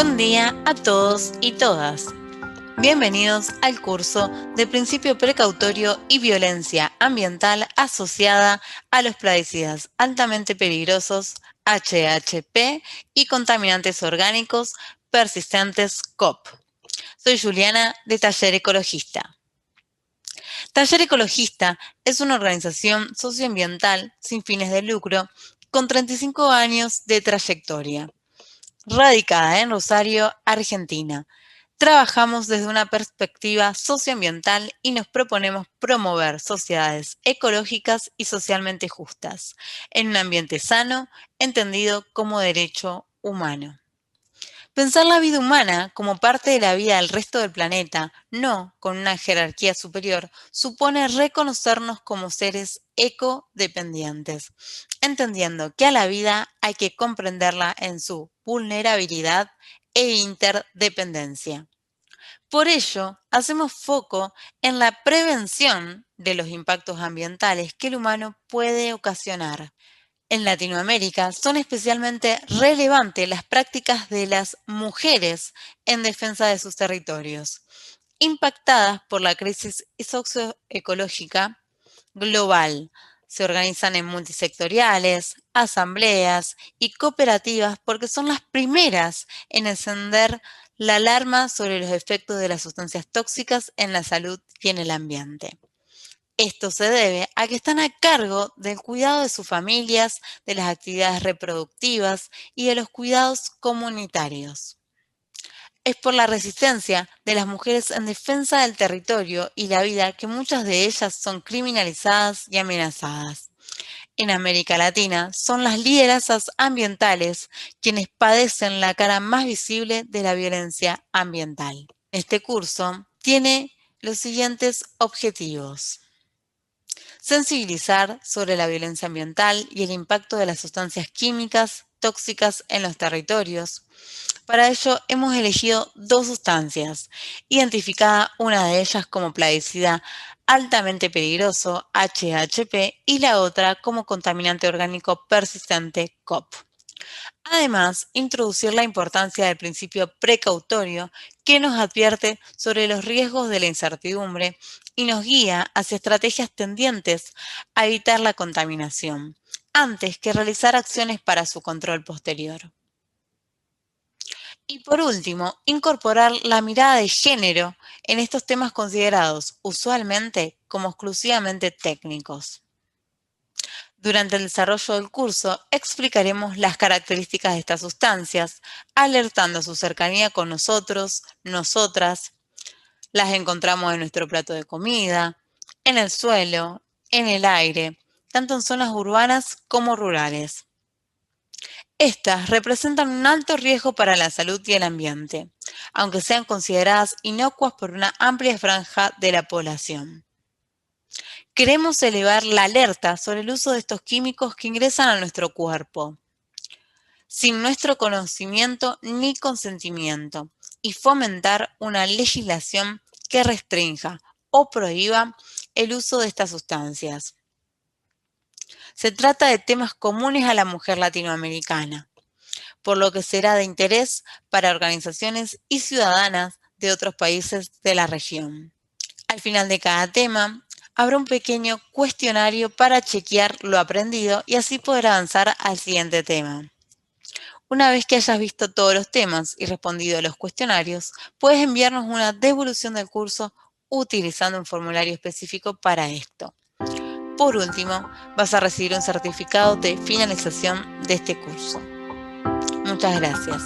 Buen día a todos y todas. Bienvenidos al curso de Principio Precautorio y Violencia Ambiental asociada a los plaguicidas altamente peligrosos HHP y contaminantes orgánicos persistentes COP. Soy Juliana de Taller Ecologista. Taller Ecologista es una organización socioambiental sin fines de lucro con 35 años de trayectoria. Radicada en Rosario, Argentina. Trabajamos desde una perspectiva socioambiental y nos proponemos promover sociedades ecológicas y socialmente justas, en un ambiente sano, entendido como derecho humano. Pensar la vida humana como parte de la vida del resto del planeta, no con una jerarquía superior, supone reconocernos como seres ecodependientes, entendiendo que a la vida hay que comprenderla en su vulnerabilidad e interdependencia. Por ello, hacemos foco en la prevención de los impactos ambientales que el humano puede ocasionar. En Latinoamérica son especialmente relevantes las prácticas de las mujeres en defensa de sus territorios, impactadas por la crisis socioecológica global. Se organizan en multisectoriales, asambleas y cooperativas porque son las primeras en encender la alarma sobre los efectos de las sustancias tóxicas en la salud y en el ambiente. Esto se debe a que están a cargo del cuidado de sus familias, de las actividades reproductivas y de los cuidados comunitarios. Es por la resistencia de las mujeres en defensa del territorio y la vida que muchas de ellas son criminalizadas y amenazadas. En América Latina son las lideresas ambientales quienes padecen la cara más visible de la violencia ambiental. Este curso tiene los siguientes objetivos: sensibilizar sobre la violencia ambiental y el impacto de las sustancias químicas tóxicas en los territorios. Para ello hemos elegido dos sustancias, identificada una de ellas como plaguicida altamente peligroso, HHP, y la otra como contaminante orgánico persistente, COP. Además, introducir la importancia del principio precautorio que nos advierte sobre los riesgos de la incertidumbre y nos guía hacia estrategias tendientes a evitar la contaminación, antes que realizar acciones para su control posterior. Y por último, incorporar la mirada de género en estos temas considerados usualmente como exclusivamente técnicos. Durante el desarrollo del curso explicaremos las características de estas sustancias, alertando su cercanía con nosotros, nosotras. Las encontramos en nuestro plato de comida, en el suelo, en el aire, tanto en zonas urbanas como rurales. Estas representan un alto riesgo para la salud y el ambiente, aunque sean consideradas inocuas por una amplia franja de la población. Queremos elevar la alerta sobre el uso de estos químicos que ingresan a nuestro cuerpo, sin nuestro conocimiento ni consentimiento, y fomentar una legislación que restrinja o prohíba el uso de estas sustancias. Se trata de temas comunes a la mujer latinoamericana, por lo que será de interés para organizaciones y ciudadanas de otros países de la región. Al final de cada tema, habrá un pequeño cuestionario para chequear lo aprendido y así poder avanzar al siguiente tema. Una vez que hayas visto todos los temas y respondido a los cuestionarios, puedes enviarnos una devolución del curso utilizando un formulario específico para esto. Por último, vas a recibir un certificado de finalización de este curso. Muchas gracias.